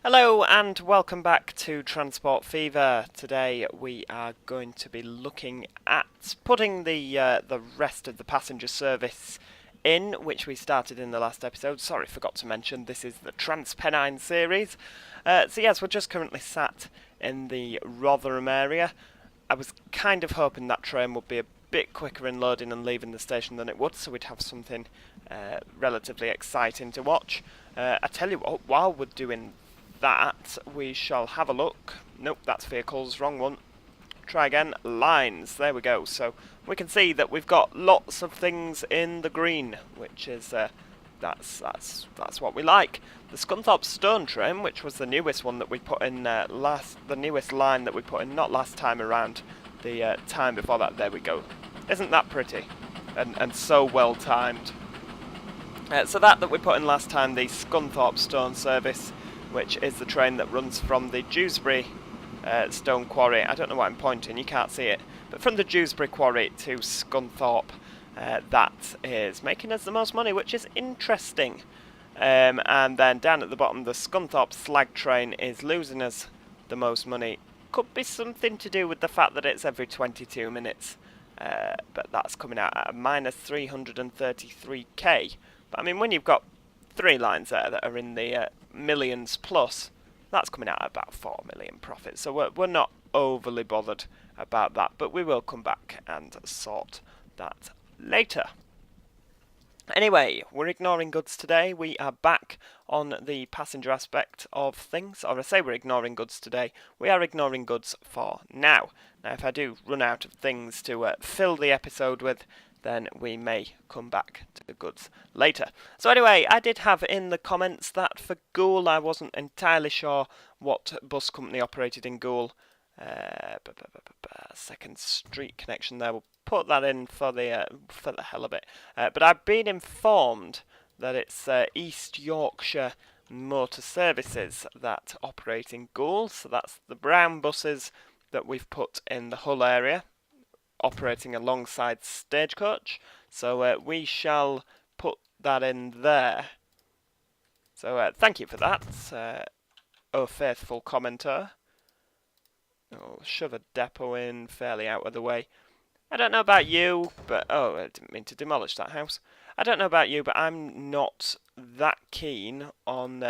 Hello and welcome back to Transport Fever. Today we are going to be looking at putting the rest of the passenger service in, which we started in the last episode. Sorry, forgot to mention this is the Transpennine series. So yes, we're just currently sat in the Rotherham area. I was kind of hoping that train would be a bit quicker in loading and leaving the station than it would, so we'd have something relatively exciting to watch. I tell you what, while we're doing that, we shall have a look. Nope, that's vehicles, wrong one. Try again, lines, there we go. So we can see that we've got lots of things in the green, which is, that's what we like. The Scunthorpe Stone train, which was the newest one that we put in the newest line that we put in, not last time around, the time before that, there we go. Isn't that pretty? And so well timed. So that we put in last time, the Scunthorpe Stone service, which is the train that runs from the Dewsbury Stone Quarry. I don't know why I'm pointing, you can't see it. But from the Dewsbury Quarry to Scunthorpe, that is making us the most money, which is interesting. And then down at the bottom, the Scunthorpe Slag train is losing us the most money. Could be something to do with the fact that it's every 22 minutes. But that's coming out at a minus 333k. But I mean, when you've got 3 lines there that are in the millions plus, that's coming out at about 4 million profit. So we're not overly bothered about that, but we will come back and sort that later. Anyway, we're ignoring goods today. We are back on the passenger aspect of things. Or I say we're ignoring goods today. We are ignoring goods for now. Now, if I do run out of things to fill the episode with, then we may come back to the goods later. So anyway, I did have in the comments that for Goole, I wasn't entirely sure what bus company operated in Goole. Second Street connection there. We'll put that in for the hell of it. But I've been informed that it's East Yorkshire Motor Services that operate in Goole. So that's the brown buses that we've put in the Hull area, operating alongside Stagecoach. So we shall put that in there. So thank you for that, oh faithful commenter. I'll shove a depot in fairly out of the way. I don't know about you, but... Oh, I didn't mean to demolish that house. I don't know about you, but I'm not that keen on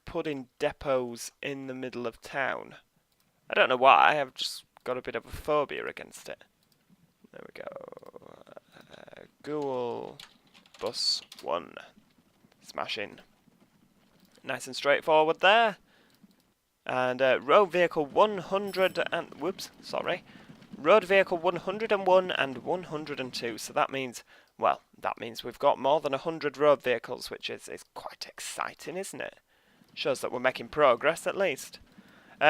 putting depots in the middle of town. I don't know why, I've just got a bit of a phobia against it. There we go. Goole Bus 1. Smash in. Nice and straightforward there. And road vehicle 100 and... Whoops, sorry. Road vehicle 101 and 102. So that means... Well, that means we've got more than 100 road vehicles, which is quite exciting, isn't it? Shows that we're making progress, at least.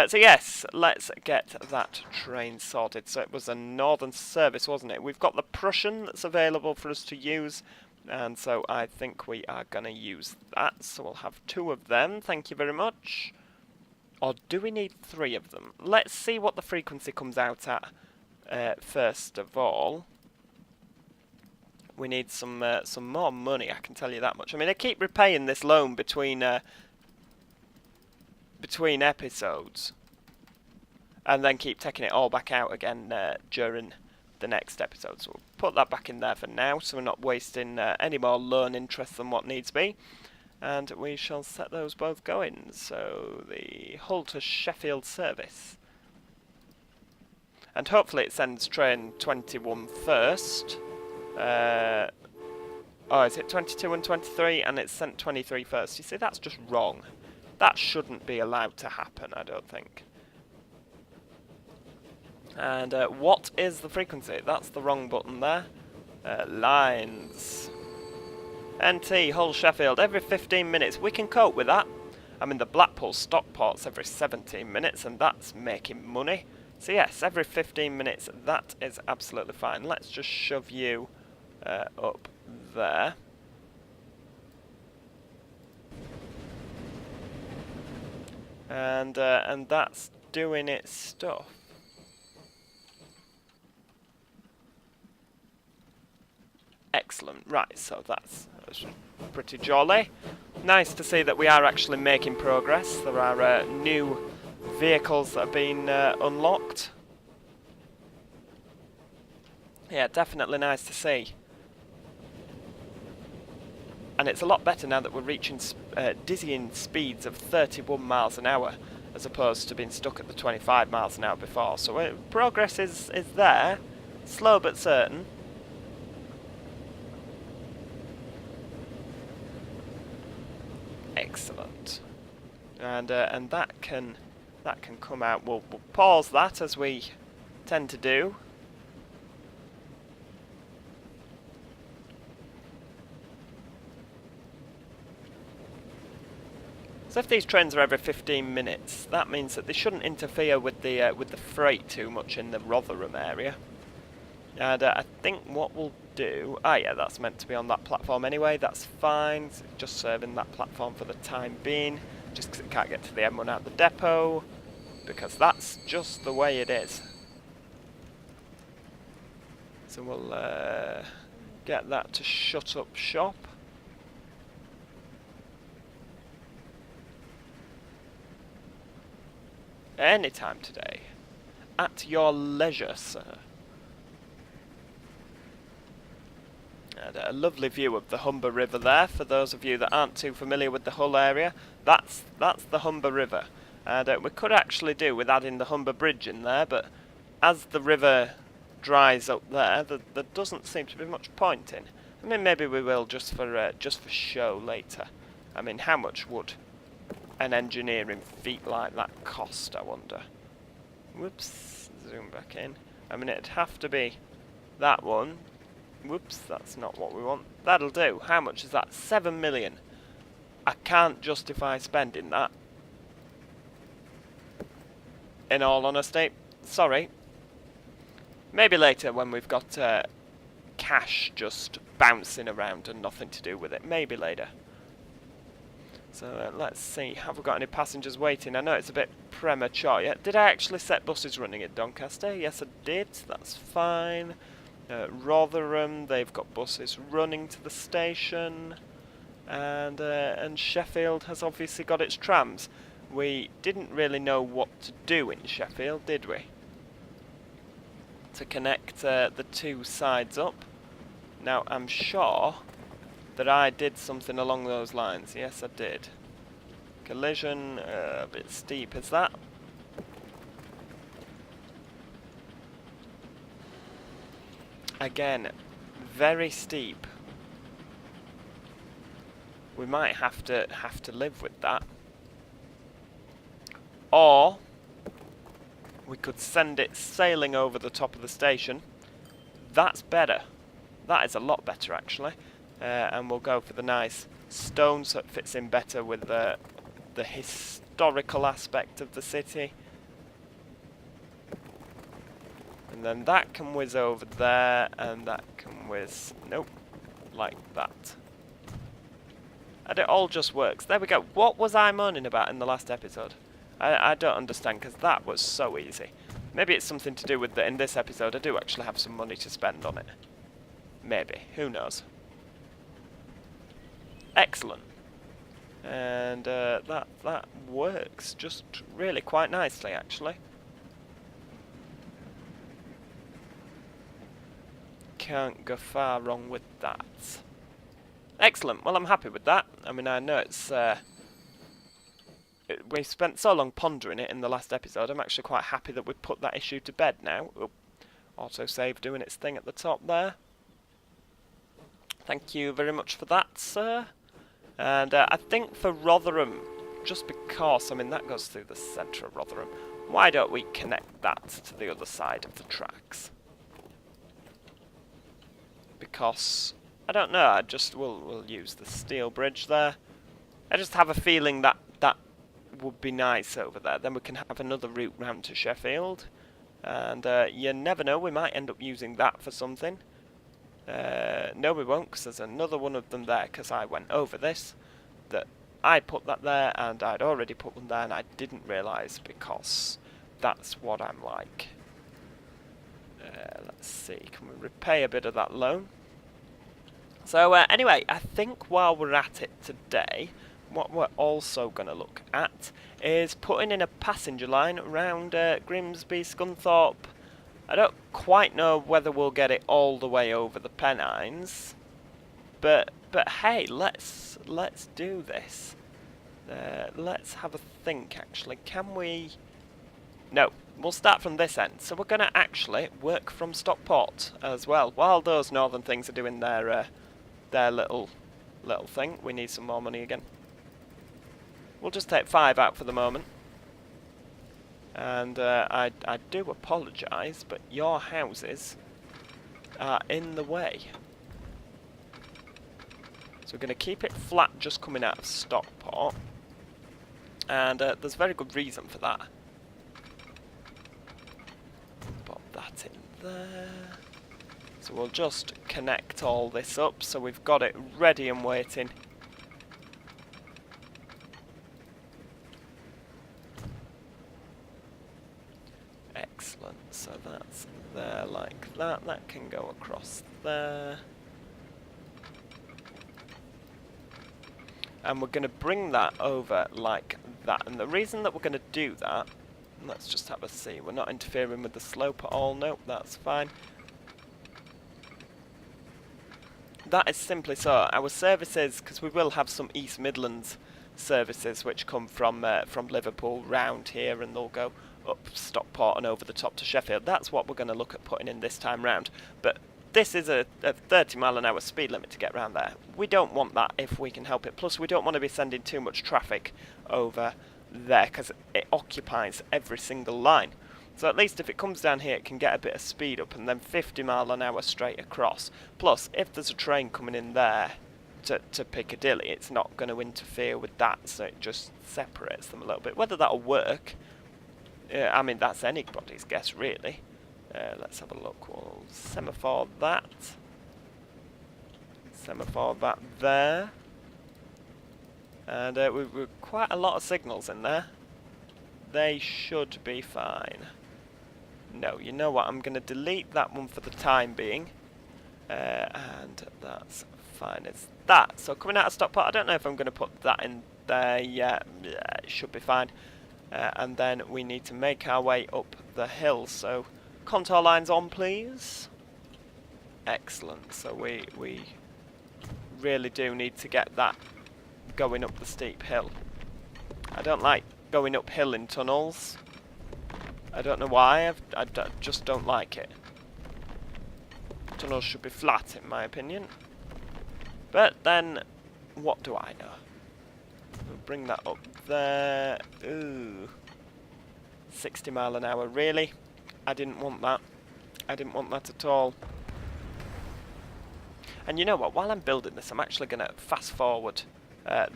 So yes, let's get that train sorted. So it was a northern service, wasn't it? We've got the Prussian that's available for us to use, and so I think we are going to use that. So we'll have 2 of them, thank you very much. Or do we need 3 of them? Let's see what the frequency comes out at first of all. We need some more money, I can tell you that much. I mean, I keep repaying this loan between episodes, and then keep taking it all back out again during the next episode. So we'll put that back in there for now, so we're not wasting any more loan interest than what needs be. And we shall set those both going. So the Hull to Sheffield service. And hopefully it sends train 21 first. Oh, is it 22 and 23? And it's sent 23 first. You see, that's just wrong. That shouldn't be allowed to happen, I don't think. And what is the frequency? That's the wrong button there. Lines. NT, Hull, Sheffield, every 15 minutes. We can cope with that. I mean, the Blackpool Stockport's every 17 minutes, and that's making money. So yes, every 15 minutes, that is absolutely fine. Let's just shove you up there. And that's doing its stuff. Excellent. Right, so that's That's pretty jolly. Nice to see that we are actually making progress. There are new vehicles that have been unlocked. Yeah, definitely nice to see. And it's a lot better now that we're reaching dizzying speeds of 31 miles an hour as opposed to being stuck at the 25 miles an hour before. So progress is there, slow but certain. Excellent. And that can come out. We'll pause that as we tend to do. So if these trains are every 15 minutes, that means that they shouldn't interfere with the freight too much in the Rotherham area. And I think what we'll do... Ah, yeah, that's meant to be on that platform anyway. That's fine. It's just serving that platform for the time being. Just because it can't get to the M1 out the depot. Because that's just the way it is. So we'll get that to shut up shop. Any time today. At your leisure, sir. And a lovely view of the Humber River there, for those of you that aren't too familiar with the Hull area. That's the Humber River. And we could actually do with adding the Humber Bridge in there, but as the river dries up there, there doesn't seem to be much point in. I mean, maybe we will just for show later. I mean, how much would an engineering feat like that cost, I wonder? Whoops, zoom back in. I mean, it'd have to be that one. Whoops, that's not what we want. That'll do. How much is that? 7 million. I can't justify spending that. In all honesty. Sorry. Maybe later when we've got cash just bouncing around and nothing to do with it. Maybe later. So let's see, have we got any passengers waiting? I know it's a bit premature yet. Did I actually set buses running at Doncaster? Yes, I did. That's fine. Rotherham, they've got buses running to the station. And Sheffield has obviously got its trams. We didn't really know what to do in Sheffield, did we? To connect the two sides up. Now, I'm sure that I did something along those lines. Yes, I did. Collision, a bit steep, is that? Again, very steep. We might have to live with that. Or we could send it sailing over the top of the station. That's better. That is a lot better, actually. And we'll go for the nice stone so it fits in better with the historical aspect of the city. And then that can whiz over there, and that can whiz... Nope. Like that. And it all just works. There we go. What was I moaning about in the last episode? I don't understand, because that was so easy. Maybe it's something to do with that in this episode I do actually have some money to spend on it. Maybe. Who knows? Excellent. And that works just really quite nicely, actually. Can't go far wrong with that. Excellent. Well, I'm happy with that. I mean, I know it's... we spent so long pondering it in the last episode. I'm actually quite happy that we've put that issue to bed now. Oh, autosave doing its thing at the top there. Thank you very much for that, sir. And I think for Rotherham, just because, I mean, that goes through the centre of Rotherham, why don't we connect that to the other side of the tracks? Because, I don't know, I just, we'll use the steel bridge there. I just have a feeling that that would be nice over there. Then we can have another route round to Sheffield. And you never know, we might end up using that for something. No, we won't, because there's another one of them there, because I went over this, that I put that there, and I'd already put one there, and I didn't realise, because that's what I'm like. Let's see, can we repay a bit of that loan? So anyway, I think while we're at it today, what we're also going to look at is putting in a passenger line around Grimsby, Scunthorpe. I don't quite know whether we'll get it all the way over the Pennines, but hey, let's do this. Let's have a think. Actually, can we? No, we'll start from this end. So we're going to actually work from Stockport as well, while those northern things are doing their little thing. We need some more money again. We'll just take 5 out for the moment. And I do apologise, but your houses are in the way. So we're going to keep it flat just coming out of Stockport. And there's a very good reason for that. Pop that in there. So we'll just connect all this up so we've got it ready and waiting. Excellent, so that's there like that. That can go across there. And we're going to bring that over like that. And the reason that we're going to do that, let's just have a see. We're not interfering with the slope at all. Nope, that's fine. That is simply so. Our services, because we will have some East Midlands services which come from Liverpool round here, and they'll go up Stockport and over the top to Sheffield. That's what we're going to look at putting in this time round. But this is a 30 mile an hour speed limit to get round there. We don't want that if we can help it. Plus, we don't want to be sending too much traffic over there because it occupies every single line. So at least if it comes down here, it can get a bit of speed up, and then 50 mile an hour straight across. Plus, if there's a train coming in there to Piccadilly, it's not going to interfere with that, so it just separates them a little bit. Whether that'll work, I mean, that's anybody's guess, really. Let's have a look. We'll semaphore that. Semaphore that there. And we've quite a lot of signals in there. They should be fine. No, you know what? I'm going to delete that one for the time being. And that's fine as that. So coming out of Stockport, I don't know if I'm going to put that in there yet. Yeah, it should be fine. And then we need to make our way up the hill. So contour lines on, please. Excellent. So we really do need to get that going up the steep hill. I don't like going uphill in tunnels. I don't know why, I just don't like it. Tunnels should be flat in my opinion. But then, what do I know? We'll bring that up there. Ooh. 60 mile an hour, really? I didn't want that. I didn't want that at all. And you know what, while I'm building this, I'm actually going to fast forward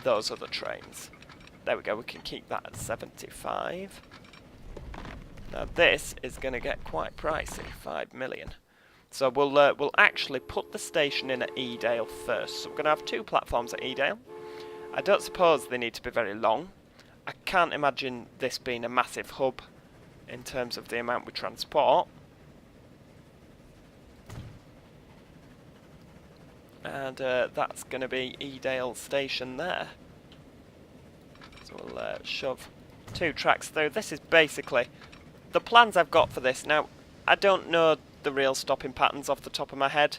those other trains. There we go, we can keep that at 75. Now this is going to get quite pricey, 5 million. So we'll actually put the station in at Edale first. So we're going to have 2 platforms at Edale. I don't suppose they need to be very long. I can't imagine this being a massive hub in terms of the amount we transport. And that's going to be Edale station there. So we'll shove 2 tracks through. This is basically the plans I've got for this. Now, I don't know the real stopping patterns off the top of my head,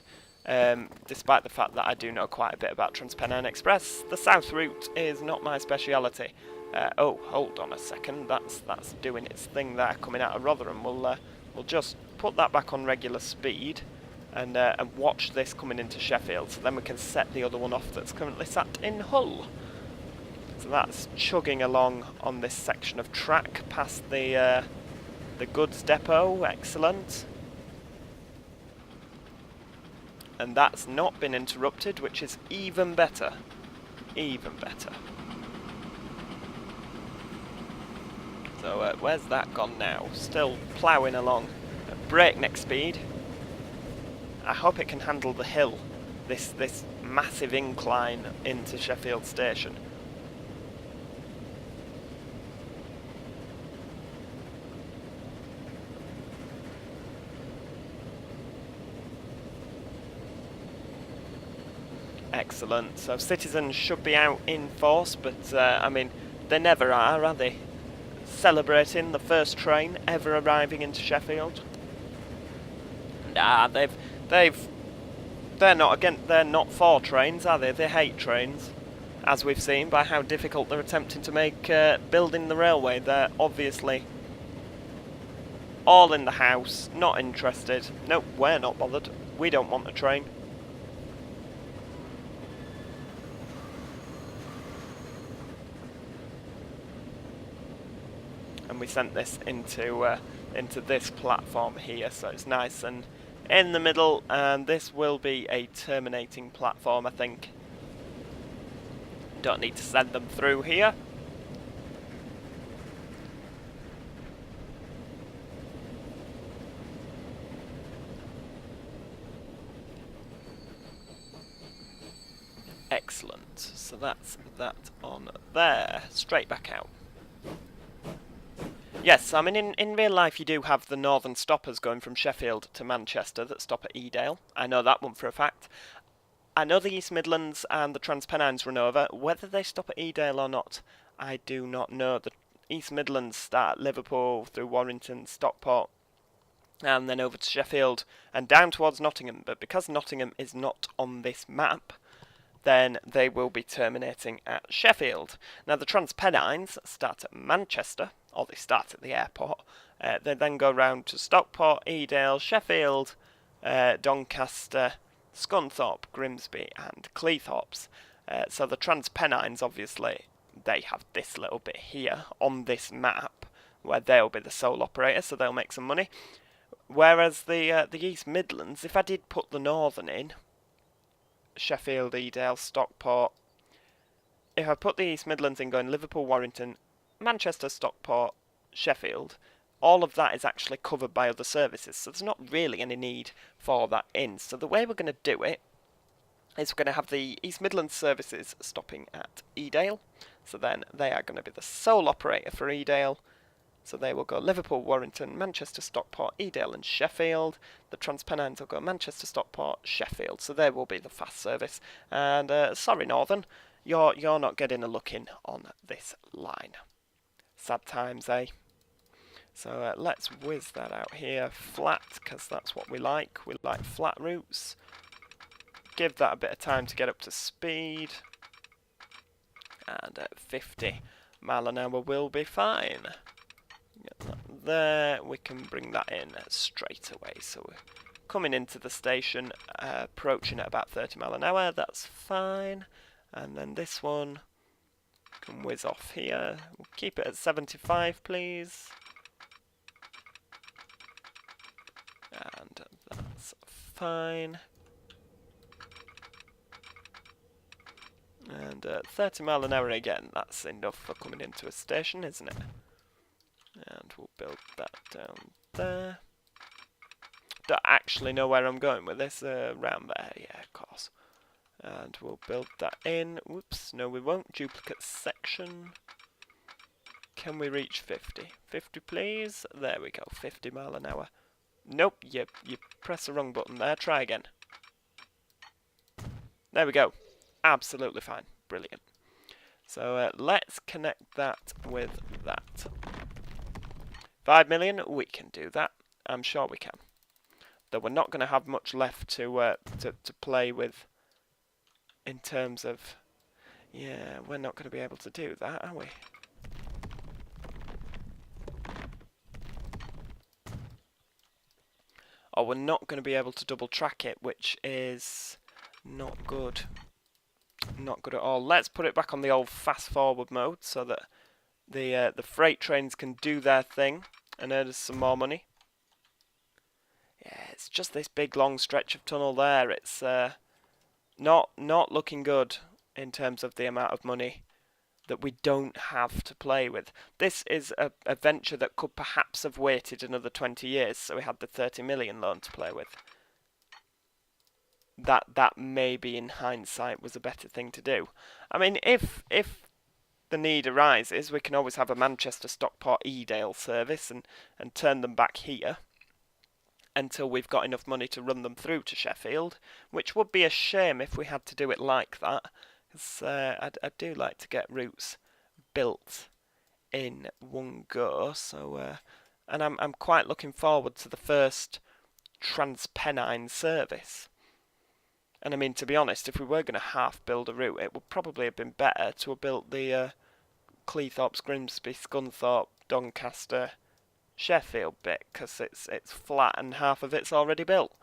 despite the fact that I do know quite a bit about Transpennine Express. The south route is not my speciality. Oh, hold on a second. That's doing its thing there, coming out of Rotherham. We'll just put that back on regular speed and watch this coming into Sheffield. So then we can set the other one off that's currently sat in Hull. So that's chugging along on this section of track past the goods depot. Excellent. And that's not been interrupted, which is even better. Even better. So where's that gone now? Still ploughing along at breakneck speed. I hope it can handle the hill, this massive incline into Sheffield Station. Excellent. So citizens should be out in force, but I mean, they never are they? Celebrating the first train ever arriving into Sheffield. Nah, they've they're not for trains, are they? They hate trains, as we've seen by how difficult they're attempting to make building the railway. They're obviously all in the house, not interested. No, we're not bothered. We don't want a train. And we sent this into this platform here, so it's nice and in the middle, and this will be a terminating platform, I think. Don't need to send them through here. Excellent. So that's that on there. Straight back out. Yes, I mean, in real life you do have the northern stoppers going from Sheffield to Manchester that stop at Edale. I know that one for a fact. I know the East Midlands and the Transpennines run over. Whether they stop at Edale or not, I do not know. The East Midlands start at Liverpool, through Warrington, Stockport, and then over to Sheffield and down towards Nottingham. But because Nottingham is not on this map, then they will be terminating at Sheffield. Now the Transpennines start at Manchester, or they start at the airport. They then go round to Stockport, Edale, Sheffield, Doncaster, Scunthorpe, Grimsby and Cleethorpes. So the Transpennines, obviously, they have this little bit here on this map where they'll be the sole operator, so they'll make some money. Whereas the East Midlands, if I did put the Northern in, Sheffield, Edale, Stockport, if I put the East Midlands in going Liverpool, Warrington, Manchester, Stockport, Sheffield, all of that is actually covered by other services, so there's not really any need for that in. So the way we're going to do it is we're going to have the East Midlands services stopping at Edale, so then they are going to be the sole operator for Edale. So they will go Liverpool, Warrington, Manchester, Stockport, Edale and Sheffield. The Transpennines will go Manchester, Stockport, Sheffield. So they will be the fast service. And sorry Northern, you're not getting a look in on this line. Sad times, eh? So let's whiz that out here flat, because that's what we like. We like flat routes. Give that a bit of time to get up to speed. And 50 mile an hour will be fine. Get that there, we can bring that in straight away. So we're coming into the station, approaching at about 30 mile an hour, that's fine. And then this one can whiz off here. We'll keep it at 75, please. And that's fine. And 30 mile an hour again, that's enough for coming into a station, isn't it? And we'll build that down there. Don't actually know where I'm going with this, around there, yeah, of course. And we'll build that in. Whoops, no we won't. Duplicate section. Can we reach 50? 50 please. There we go, 50 mile an hour. Nope, you press the wrong button there. Try again. There we go. Absolutely fine. Brilliant. So let's connect that with that. 5 million, we can do that. I'm sure we can. Though we're not going to have much left to play with in terms of... Yeah, we're not going to be able to do that, are we? Or we're not going to be able to double track it, which is not good. Not good at all. Let's put it back on the old fast forward mode so that the freight trains can do their thing and earn us some more money. Yeah, it's just this big long stretch of tunnel there. It's not looking good in terms of the amount of money that we don't have to play with. This is a venture that could perhaps have waited another 20 years, so we had the 30 million loan to play with. That maybe in hindsight was a better thing to do. I mean, if the need arises, we can always have a Manchester Stockport Edale service and turn them back here. until we've got enough money to run them through to Sheffield, which would be a shame if we had to do it like that, because I do like to get routes built in one go. So, and I'm quite looking forward to the first Transpennine service. And I mean, to be honest, if we were going to half build a route, it would probably have been better to have built the Cleethorpes, Grimsby, Scunthorpe, Doncaster, Sheffield bit, because it's flat and half of it's already built.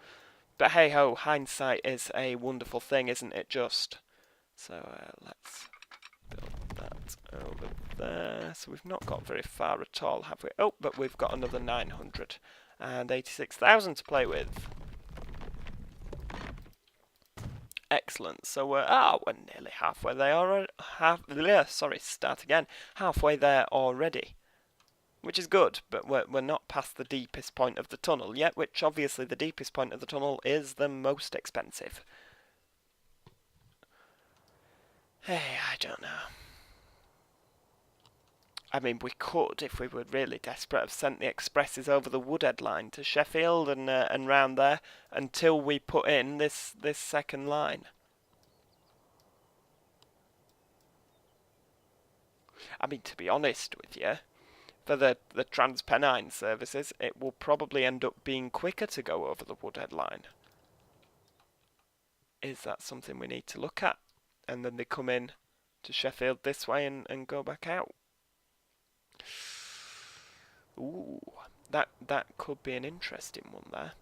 But hey ho, hindsight is a wonderful thing, isn't it just? So let's build that over there. So we've not got very far at all, have we? Oh, but we've got another 986,000 to play with. Excellent. So we're nearly halfway there. Halfway there already, which is good. But we're not past the deepest point of the tunnel yet. Which obviously the deepest point of the tunnel is the most expensive. Hey, I don't know. I mean, we could, if we were really desperate, have sent the expresses over the Woodhead line to Sheffield and round there until we put in this second line. I mean, to be honest with you, for the Transpennine services, it will probably end up being quicker to go over the Woodhead line. Is that something we need to look at? And then they come in to Sheffield this way and go back out. Ooh, that could be an interesting one there.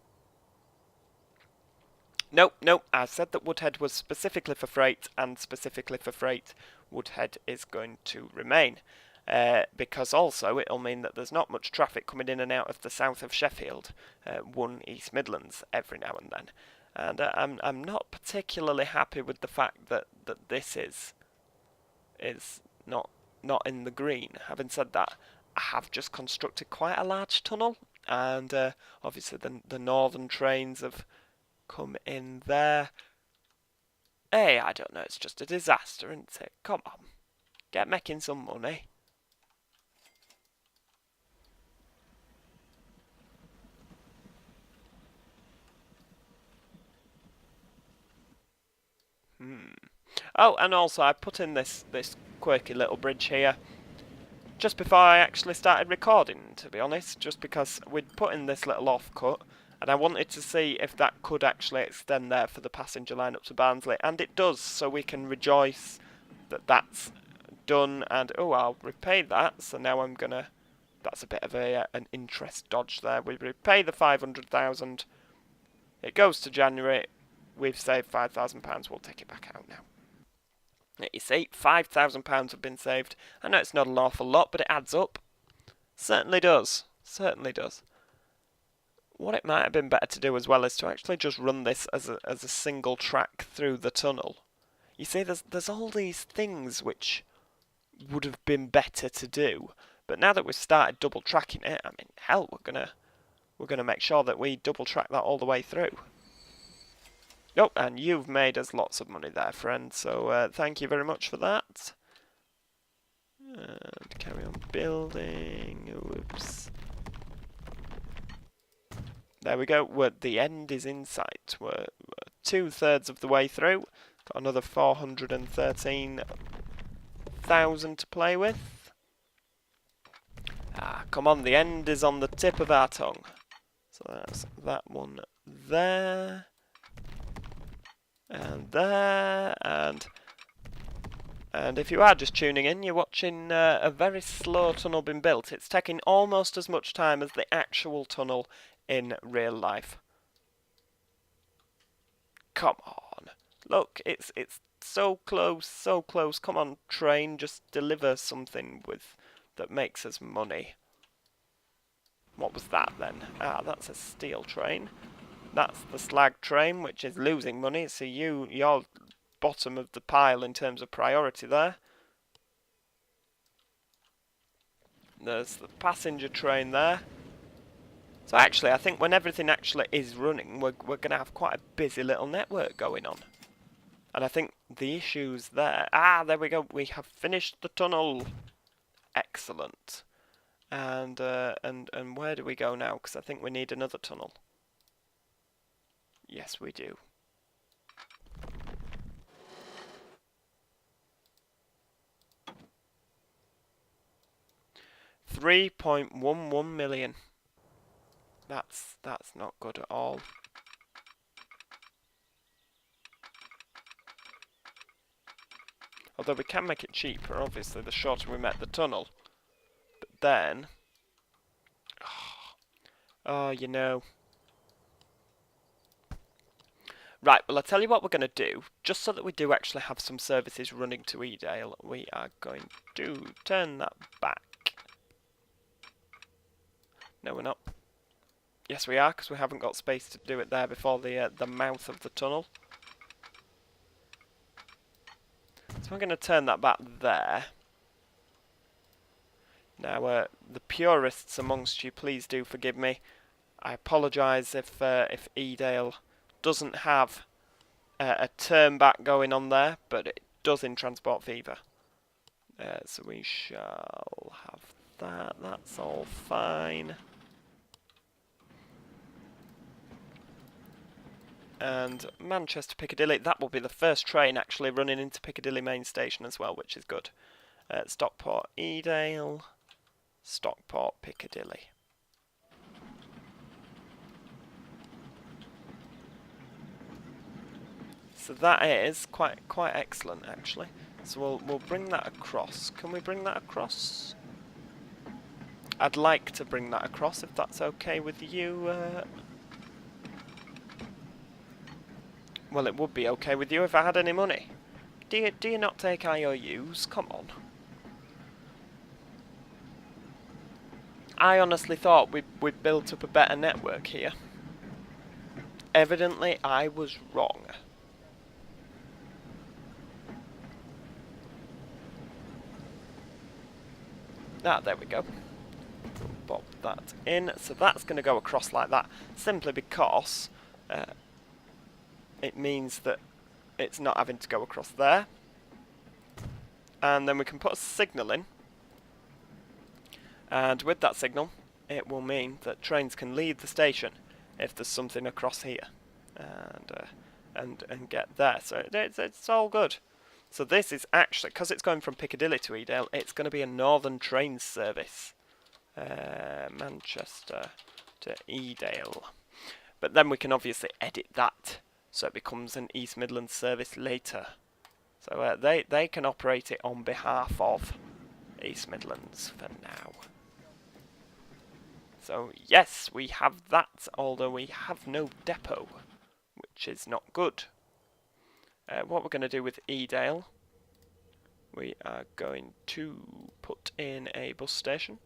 Nope, I said that Woodhead was specifically for freight, and specifically for freight, Woodhead is going to remain. Because also it'll mean that there's not much traffic coming in and out of the south of Sheffield, one East Midlands every now and then. And I'm not particularly happy with the fact that this is not in the green. Having said that, I have just constructed quite a large tunnel, and obviously the northern trains have come in there. Hey, I don't know, it's just a disaster, isn't it? Come on, get making some money. Oh, and also I put in this quirky little bridge here just before I actually started recording, to be honest, just because we'd put in this little offcut, and I wanted to see if that could actually extend there for the passenger line up to Barnsley, and it does, so we can rejoice that that's done. And oh, I'll repay that, so now I'm gonna, that's a bit of an interest dodge there. We repay the 500,000, it goes to January, we've saved £5,000, we'll take it back out now. You see, £5,000 have been saved. I know it's not an awful lot, but it adds up. Certainly does. Certainly does. What it might have been better to do as well is to actually just run this as a single track through the tunnel. You see, there's all these things which would have been better to do, but now that we've started double tracking it, I mean, hell, we're gonna make sure that we double track that all the way through. Oh, and you've made us lots of money there, friend, so thank you very much for that. And carry on building. Whoops. There we go. The end is in sight. We're 2/3 of the way through. Got another 413,000 to play with. Come on, the end is on the tip of our tongue. So that's that one there. And there, and if you are just tuning in, you're watching a very slow tunnel being built. It's taking almost as much time as the actual tunnel in real life. Come on, look, it's so close, so close. Come on, train, just deliver something that makes us money. What was that then? That's a steel train. That's the slag train, which is losing money, so you're bottom of the pile in terms of priority there. There's the passenger train there. So actually, I think when everything actually is running, we're going to have quite a busy little network going on. And I think the issues there... there we go, we have finished the tunnel. Excellent. And where do we go now? Because I think we need another tunnel. Yes, we do. $3.11 million. That's not good at all. Although we can make it cheaper, obviously, the shorter we make the tunnel. But then... Oh, you know... Right, well, I'll tell you what we're going to do. Just so that we do actually have some services running to Edale, we are going to turn that back. No, we're not. Yes, we are, because we haven't got space to do it there before the mouth of the tunnel. So I'm going to turn that back there. Now, the purists amongst you, please do forgive me. I apologise if Edale doesn't have a turn back going on there, but it does in Transport Fever. So we shall have that. That's all fine. And Manchester Piccadilly, that will be the first train actually running into Piccadilly main station as well, which is good. Stockport Edale, Stockport Piccadilly. So that is quite excellent actually. So we'll bring that across. Can we bring that across? I'd like to bring that across if that's okay with you. Well, it would be okay with you if I had any money. Do you not take IOUs? Come on. I honestly thought we'd built up a better network here. Evidently, I was wrong. Ah, there we go. Pop that in. So that's going to go across like that, simply because it means that it's not having to go across there. And then we can put a signal in. And with that signal, it will mean that trains can leave the station if there's something across here, and get there. So it's all good. So this is actually, because it's going from Piccadilly to Edale, it's going to be a northern train service, Manchester to Edale. But then we can obviously edit that so it becomes an East Midlands service later. So they can operate it on behalf of East Midlands for now. So yes, we have that, although we have no depot, which is not good. What we're going to do with Edale, we are going to put in a bus station.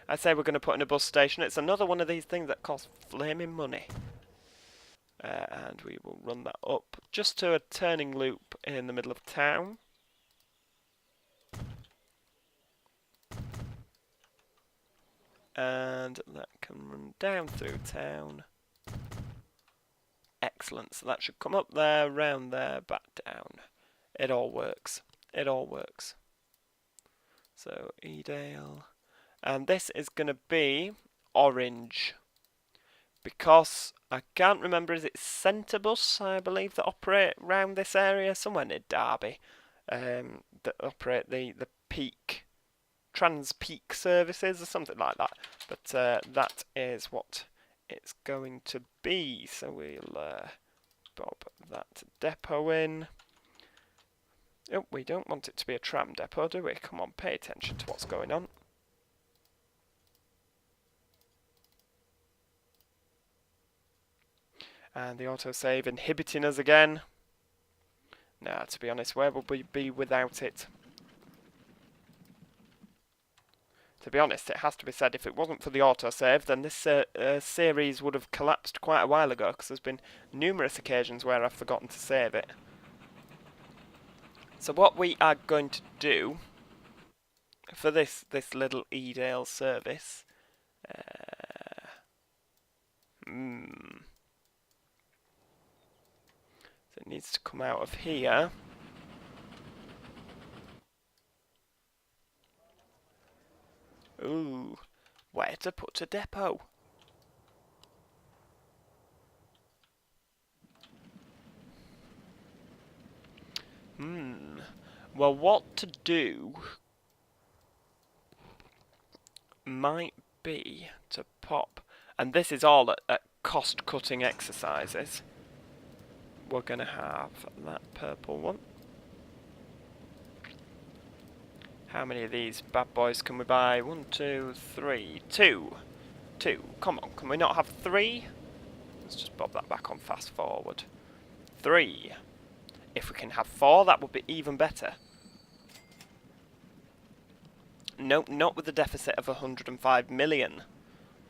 I say we're going to put in a bus station. It's another one of these things that costs flaming money. And we will run that up just to a turning loop in the middle of town. And that can run down through town. Excellent. So that should come up there, round there, back down. It all works. It all works. So Edale. And this is going to be orange. Because I can't remember, is it Centrebus, I believe, that operate around this area? Somewhere near Derby. That operate the peak, trans-peak services or something like that. But that is what it's going to be. So we'll bob that depot in. Oh, we don't want it to be a tram depot, do we? Come on, pay attention to what's going on. And the autosave inhibiting us again. Nah, to be honest, where would we be without it? To be honest, it has to be said, if it wasn't for the autosave, then this series would have collapsed quite a while ago, because there's been numerous occasions where I've forgotten to save it. So what we are going to do for this little Edale service... So it needs to come out of here. Ooh, where to put a depot? Well, what to do might be to pop, and this is all at cost-cutting exercises. We're going to have that purple one. How many of these bad boys can we buy? 1, 2, 3, 2. 2. Come on, can we not have 3? Let's just bob that back on fast forward. 3. If we can have 4, that would be even better. Nope, not with a deficit of 105 million.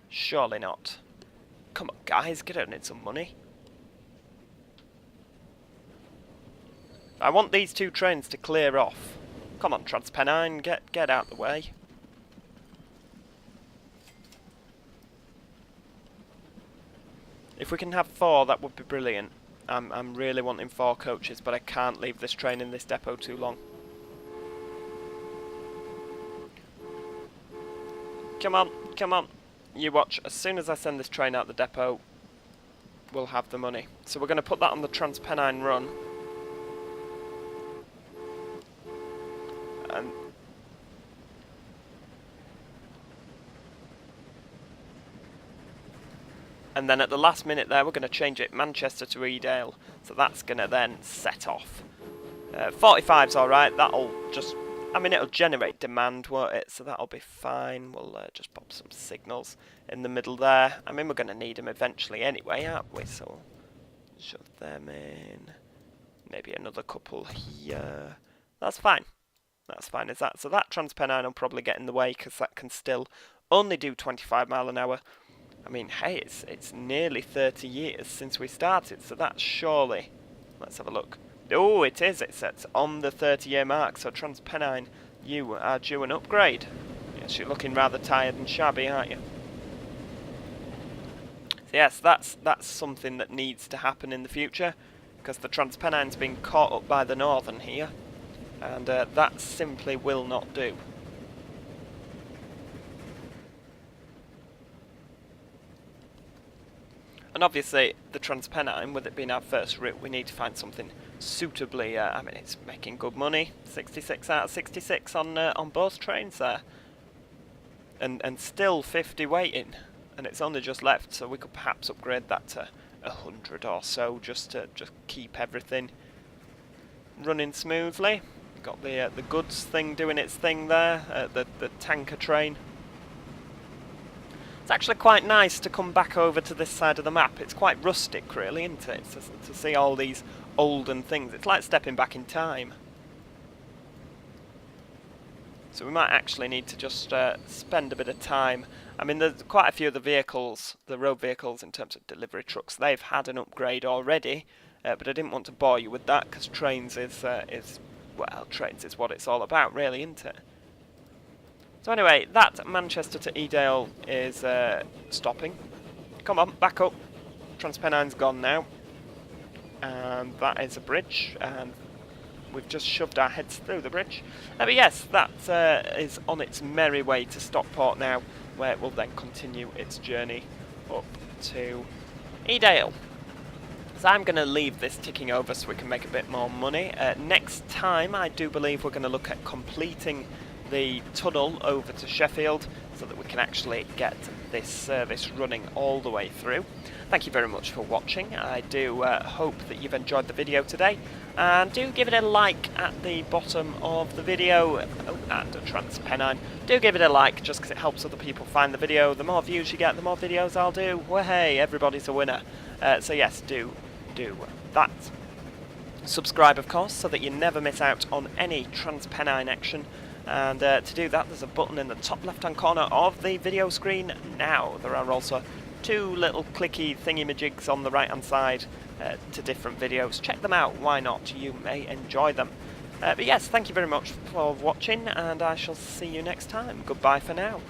Surely not. Come on, guys, get earning some money. I want these 2 trains to clear off. Come on, Transpennine, get out the way. If we can have 4, that would be brilliant. I'm really wanting 4 coaches, but I can't leave this train in this depot too long. Come on, come on. You watch, as soon as I send this train out the depot, we'll have the money. So we're going to put that on the Transpennine run. And then at the last minute there, we're going to change it Manchester to Edale. So that's going to then set off. 45's alright, that'll just... I mean, it'll generate demand, won't it? So that'll be fine. We'll just pop some signals in the middle there. I mean, we're going to need them eventually anyway, aren't we? So we'll shove them in. Maybe another couple here. That's fine. That's fine as that. So that Transpennine will probably get in the way because that can still only do 25 mile an hour. I mean, hey, it's nearly 30 years since we started, so that's surely... Let's have a look. Oh, it is. It's on the 30-year mark, so Transpennine, you are due an upgrade. Yes, you're looking rather tired and shabby, aren't you? So yes, that's something that needs to happen in the future, because the Transpennine's been caught up by the Northern here, and that simply will not do. And obviously, the Transpennine, with it being our first route, we need to find something suitably... I mean, it's making good money. 66 out of 66 on both trains there. And still 50 waiting. And it's only just left, so we could perhaps upgrade that to 100 or so, just to keep everything running smoothly. Got the goods thing doing its thing there, the tanker train. It's actually quite nice to come back over to this side of the map. It's quite rustic, really, isn't it? To see all these olden things. It's like stepping back in time. So we might actually need to just spend a bit of time. I mean, there's quite a few of the vehicles, the road vehicles in terms of delivery trucks, they've had an upgrade already. But I didn't want to bore you with that, because trains is what it's all about, really, isn't it? So anyway, that Manchester to Edale is stopping. Come on, back up. Transpennine's gone now. And that is a bridge, and we've just shoved our heads through the bridge. But yes, that is on its merry way to Stockport now, where it will then continue its journey up to Edale. So I'm going to leave this ticking over so we can make a bit more money. Next time, I do believe we're going to look at completing the tunnel over to Sheffield so that we can actually get this service running all the way through. Thank you very much for watching. I do hope that you've enjoyed the video today, and do give it a like at the bottom of the video. Oh, and a Transpennine. Do give it a like just because it helps other people find the video. The more views you get, the more videos I'll do. Well, hey, everybody's a winner. So yes, do that. Subscribe, of course, so that you never miss out on any Transpennine action. And to do that, there's a button in the top left-hand corner of the video screen now. There are also 2 little clicky thingy-majigs on the right-hand side to different videos. Check them out, why not? You may enjoy them. But yes, thank you very much for watching, and I shall see you next time. Goodbye for now.